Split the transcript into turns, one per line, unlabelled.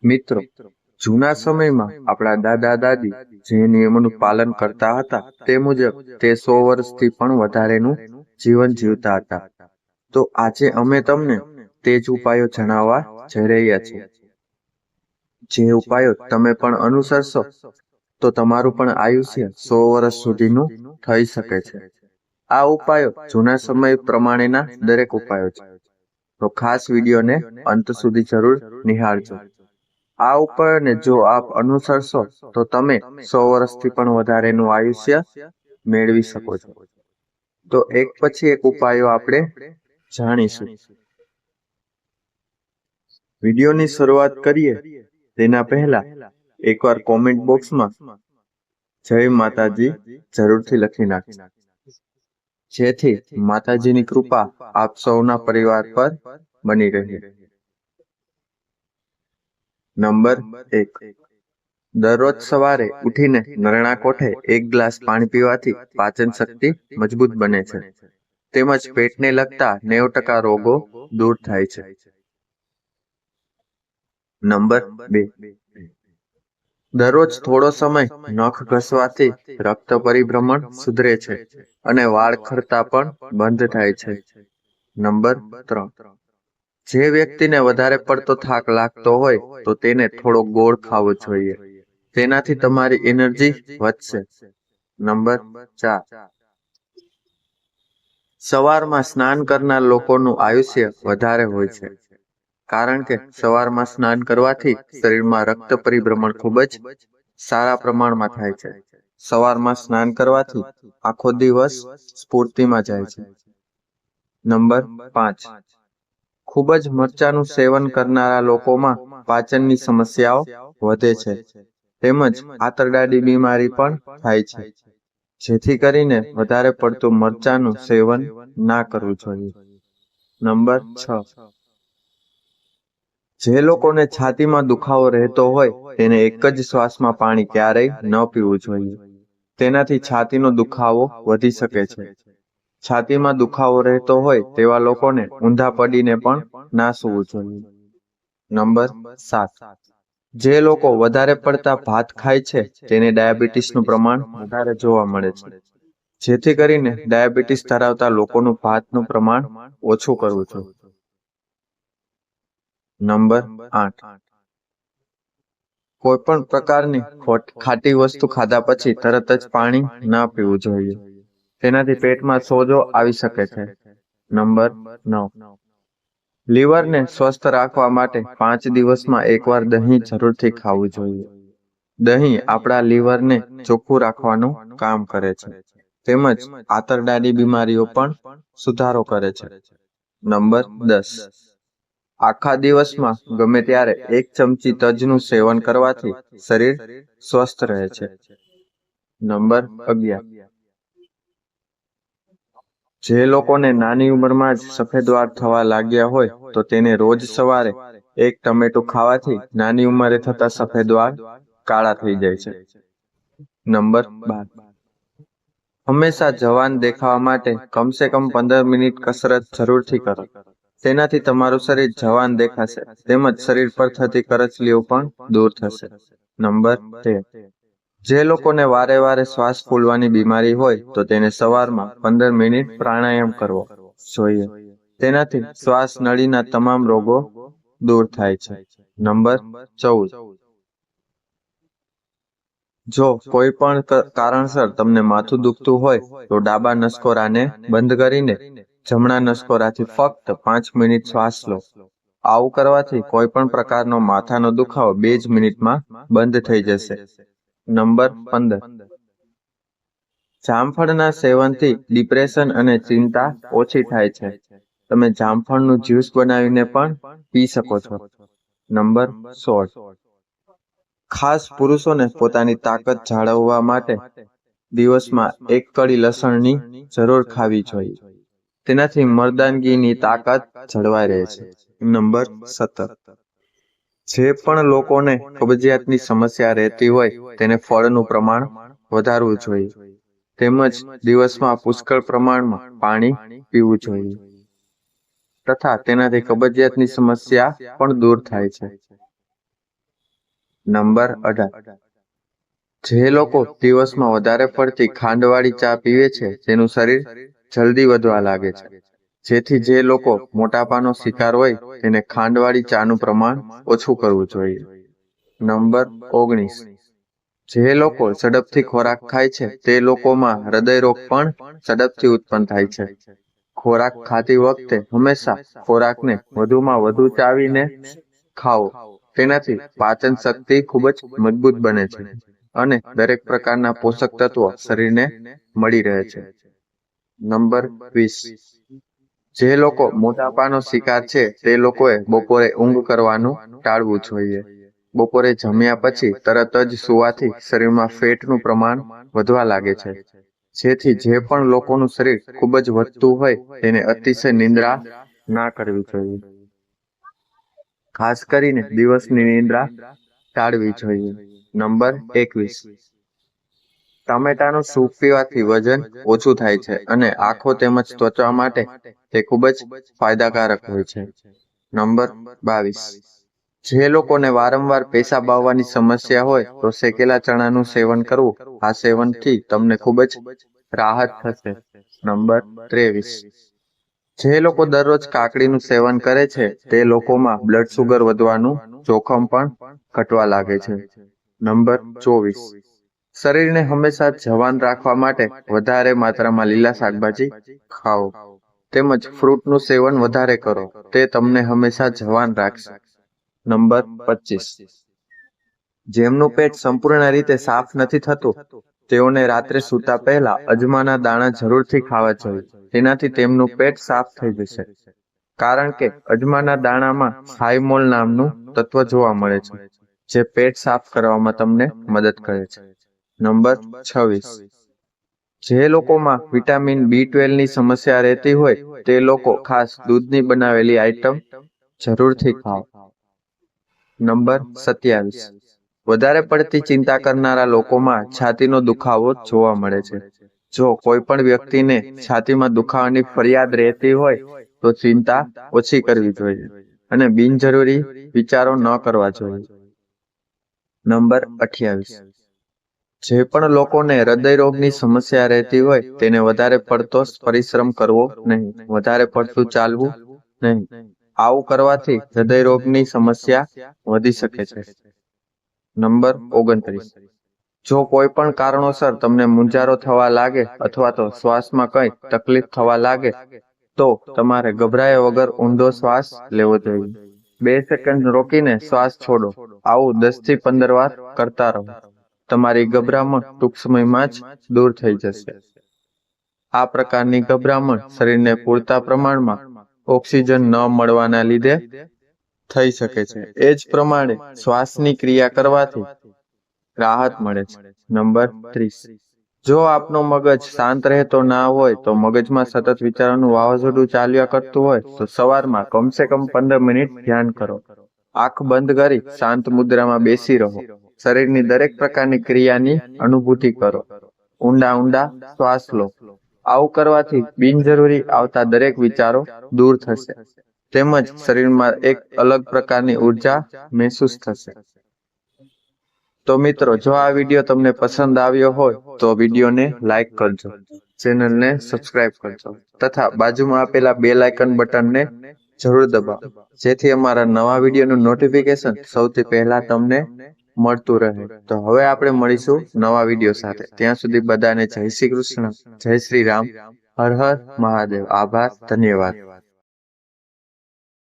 મિત્રો, જૂના સમયમાં આપણા દાદા દાદી જે નિયમોનું પાલન કરતા હતા તે મુજબ તે 100 વર્ષથી પણ વધારેનું જીવન જીવતા હતા. તો આજે અમે તમને તે જ ઉપાયો જણાવવા જઈ રહ્યા છીએ. જે ઉપાયો તમે પણ અનુસરશો તો તમારું પણ આયુષ્ય 100 વર્ષ સુધીનું થઈ શકે છે. આ ઉપાયો જૂના સમય પ્રમાણેના દરેક ઉપાયો છે. તો ખાસ વિડીયોને અંત સુધી જરૂર નિહાળજો. આ ઉપાયોને જો આપ અનુસરશો તો તમે 100 વર્ષથી પણ વધારેનું આયુષ્ય મેળવી શકો છો. તો એક પછી એક ઉપાયો આપણે જાણીશું. વિડીયોની શરૂઆત કરીએ તેના પહેલા એકવાર કોમેન્ટ બોક્સમાં જય માતાજી જરૂરથી લખી નાખજો, જેથી માતાજીની કૃપા આપ સૌના પરિવાર પર બની રહે. નંબર 1. દરરોજ સવારે ઉઠીને નરણા કોઠે 1 ગ્લાસ પાણી પીવાથી પાચન શક્તિ મજબૂત બને છે, તેમજ પેટને લગતા 90% રોગો દૂર થાય છે. નંબર 2. દરરોજ થોડો સમય નખ ઘસવાથી રક્ત પરિભ્રમણ સુધરે છે અને વાળ ખરતા પણ બંધ થાય છે. નંબર 3. જે વ્યક્તિને વધારે પડતો થાક લાગતો હોય તો તેને થોડો ગોળ ખાવો જોઈએ, તેનાથી તમારી એનર્જી વધશે. નંબર 4. સવારમાં સ્નાન કરનાર લોકોનું આયુષ્ય વધારે હોય છે, કારણ કે સવારમાં સ્નાન કરવાથી શરીરમાં રક્ત પરિભ્રમણ ખૂબ જ સારા પ્રમાણમાં થાય છે. સવારમાં સ્નાન કરવાથી આખો દિવસ સ્ફૂર્તિમાં જાય છે. નંબર 5. ખૂબ જ મરચાનું સેવન કરનારા લોકોમાં પાચનની સમસ્યાઓ વધે છે, તેમજ આંતરડાની બીમારી પણ થાય છે, જેથી કરીને વધારે પડતું મરચાનું સેવન ના કરવું જોઈએ. નંબર 6. જે લોકોને છાતીમાં દુખાવો રહેતો હોય તેને એક જ શ્વાસમાં પાણી ક્યારેય ન પીવું જોઈએ. તેનાથી છાતીનો દુખાવો વધી શકે છે. છાતીમાં દુખાવો રહેતો હોય તેવા લોકોને ઊંધા પડીને પણ ના સૂવું જોઈએ. નંબર 7. જે લોકો વધારે પડતા ભાત ખાય છે તેને ડાયાબિટીસનું પ્રમાણ વધારે જોવા મળે છે, જેથી કરીને ડાયાબિટીસ ધરાવતા લોકોનું ભાતનું પ્રમાણ ઓછું કરવું જોઈએ. નંબર 8. કોઈ પણ પ્રકારની ખાટી વસ્તુ ખાધા પછી તરત જ પાણી ના પીવું જોઈએ, તેનાથી પેટમાં સોજો આવી શકે છે. નંબર 9. લીવરને સ્વસ્થ રાખવા માટે 5 દિવસમાં એકવાર દહીં જરૂરથી ખાવું જોઈએ. દહીં આપણા લીવરને ચોખ્ખું રાખવાનું કામ કરે છે, તેમજ આંતરડાની બીમારીઓ પણ સુધારો કરે છે. નંબર 10. આખા દિવસમાં ગમે ત્યારે 1 ચમચી તજનું સેવન કરવાથી શરીર સ્વસ્થ રહે છે. નંબર 11. જે લોકોને નાની ઉંમરમાં જ સફેદ વાળ થવા લાગ્યા હોય તો તેને રોજ સવારે 1 ટમેટું ખાવાથી નાની ઉંમરે થતા સફેદ વાળ કાળા થઈ જાય છે. નંબર 12. હંમેશા જવાન દેખાવા માટે કમસે કમ 15 મિનિટ કસરત જરૂરથી કરો. તેનાથી તમારું શરીર જવાન દેખાશે, તેમજ શરીર પર થતી કરચલીઓ પણ દૂર થશે. નંબર 13. જે લોકોને વારે વારે શ્વાસ ફૂલવાની બીમારી હોય તો તેને સવારમાં 15 મિનિટ પ્રાણાયામ કરવો જોઈએ. તેનાથી શ્વાસ નળીના તમામ રોગો દૂર થાય છે. નંબર 14. જો કોઈ પણ કારણસર તમને માથું દુખતું હોય તો ડાબા નસકોરાને બંધ કરીને જમણા નસકોરાથી ફક્ત 5 મિનિટ શ્વાસ લો. આવું કરવાથી કોઈ પણ પ્રકારનો માથાનો દુખાવો 2 જ મિનિટમાં બંધ થઈ જશે. નંબર 15. જામફળના સેવનથી ડિપ્રેશન અને ચિંતા ઓછી થાય છે. તમે જામફળનું જ્યુસ બનાવીને પણ પી શકો છો. નંબર 16. ખાસ પુરુષોને પોતાની તાકાત જાળવવા માટે દિવસમાં 1 કળી લસણની જરૂર ખાવી જોઈએ. તેનાથી મર્દાનગીની તાકાત જળવાઈ રહે છે. નંબર 17. જે પણ લોકોને કબજિયાતની સમસ્યા રહેતી હોય તેને ફળનું પ્રમાણ વધારવું જોઈએ, તેમજ દિવસમાં પુષ્કળ પ્રમાણમાં પાણી પીવું જોઈએ, તથા તેનાથી કબજિયાતની સમસ્યા પણ દૂર થાય છે. નંબર 18. જે લોકો દિવસમાં વધારે પડતી ખાંડવાળી ચા પીવે છે તેનું શરીર જલ્દી વધવા લાગે છે. જેથી જે લોકો મોટાપાનો શિકાર હોય તેને ખાંડવાળી ચાનું પ્રમાણ ઓછું કરવું જોઈએ. નંબર 19. જે લોકો ઝડપથી ખોરાક ખાય છે તે લોકોમાં હૃદય રોગ પણ ઝડપથી ઉત્પન્ન થાય છે. ખોરાક ખાતી વખતે હંમેશા ખોરાકને વધુમાં વધુ ચાવીને ખાઓ. તેનાથી પાચન શક્તિ ખૂબ જ મજબૂત બને છે અને દરેક પ્રકારના પોષક તત્વો શરીરને મળી રહે છે. નંબર 20. જે લોકો મોટાપાનો શિકાર છે તે લોકોએ બપોરે ઊંઘ કરવાનું ટાળવું જોઈએ. બપોરે જમ્યા પછી તરત જ સૂવાથી શરીરમાં ફેટનું પ્રમાણ વધવા લાગે છે. જેથી જે પણ લોકોનું શરીર ખૂબ જ વધતું હોય તેને અતિશય નિંદ્રા ના કરવી જોઈએ. ખાસ કરીને દિવસની નિંદ્રા ટાળવી જોઈએ. નંબર 21. ટામેટાનું સૂપ પીવાથી વજન ઓછું થાય છે અને આંખો તેમજ ત્વચા માટે તે ખૂબ જ ફાયદાકારક હોય છે. નંબર 22. જે લોકોને વારંવાર પેશાબ આવવાની સમસ્યા હોય તો શેકેલા ચણાનું સેવન કરવું. આ સેવનથી તમને ખૂબ જ રાહત થશે. નંબર 23. જે લોકો દરરોજ કાકડીનું સેવન કરે છે તે લોકોમાં બ્લડ શુગર વધવાનું જોખમ પણ ઘટવા લાગે છે. નંબર 24. શરીરને હંમેશા જવાન રાખવા માટે વધારે માત્રામાં લીલા શાકભાજી ખાઓ તેમજ ફ્રૂટનું સેવન વધારે કરો. તે તમને હંમેશા જવાન રાખશે. નંબર 25. જેમનું પેટ સંપૂર્ણ રીતે સાફ નથી થતું તેઓને રાત્રે સૂતા પહેલા અજમાના દાણા જરૂરથી ખાવા જોઈએ. તેનાથી તેમનું પેટ સાફ થઈ જશે. કારણ કે અજમાના દાણામાં થાઇમોલ નામનું તત્વ જોવા મળે છે જે પેટ સાફ કરવામાં તમને મદદ કરે છે. નંબર 26. જે લોકોમાં વિટામિન B12 ની સમસ્યા રહેતી હોય તે લોકો ખાસ દૂધની બનાવેલી આઈટમ જરૂરથી ખાઓ. નંબર 27. વધારે પડતી ચિંતા કરનારા લોકોમાં છાતીનો દુખાવો જોવા મળે છે. જો કોઈ પણ વ્યક્તિને છાતીમાં દુખાવાની ફરિયાદ રહેતી હોય તો ચિંતા ઓછી કરવી જોઈએ અને બિનજરૂરી વિચારો ન કરવા જોઈએ. નંબર 28. જે પણ લોકોને હૃદય રોગની સમસ્યા રહેતી હોય તેને વધારે પડતો પરિશ્રમ કરવો નહીં, વધારે પડતું ચાલવું નહીં. આવું કરવાથી હૃદય રોગની સમસ્યા વધી શકે છે. નંબર 29. જો કોઈ પણ કારણોસર તમને મૂંઝારો થવા લાગે અથવા તો શ્વાસમાં કંઈ તકલીફ થવા લાગે તો તમારે ગભરાયા વગર ઊંડો શ્વાસ લેવો જોઈએ. 2 સેકન્ડ રોકીને શ્વાસ છોડો. આવું 10 થી 15 વાર કરતા રહો. તમારી ગભરામણ ટૂંક સમયમાં જ દૂર થઈ જશે. આ પ્રકારની ગભરામણ શરીરને પૂરતા પ્રમાણમાં ઓક્સિજન ન મળવાના લીધે થઈ શકે છે. એ જ પ્રમાણે શ્વાસની ક્રિયા કરવાથી રાહત મળે છે. નંબર 30. જો આપનો મગજ શાંત રહેતો ના હોય તો મગજમાં સતત વિચારોનું વાવાઝોડું ચાલ્યા કરતું હોય તો સવારમાં કમસે કમ 15 મિનિટ ધ્યાન કરો. આંખ બંધ કરી શાંત મુદ્રામાં બેસી રહો. શરીરની દરેક પ્રકારની ક્રિયાની અનુભૂતિ કરો. ઊંડા શ્વાસ લો. આવું કરવાથી બિનજરૂરી આવતા દરેક વિચારો દૂર થશે તેમજ શરીરમાં એક અલગ પ્રકારની ઉર્જા મહેસૂસ થશે. તો મિત્રો, જો આ વિડીયો તમને પસંદ આવ્યો હોય તો વિડીયોને લાઈક કરજો, ચેનલને સબસ્ક્રાઇબ કરજો તથા બાજુમાં આપેલા બેલ આઇકન બટનને જરૂર દબાવો જેથી અમારા નવા વિડીયોનું નોટિફિકેશન સૌથી પહેલા તમને મળતું રહે. તો હવે આપણે મળીશું નવા વિડીયો સાથે. ત્યાં સુધી બધાને જય શ્રી કૃષ્ણ, જય શ્રી રામ, હર હર મહાદેવ. આભાર, ધન્યવાદ.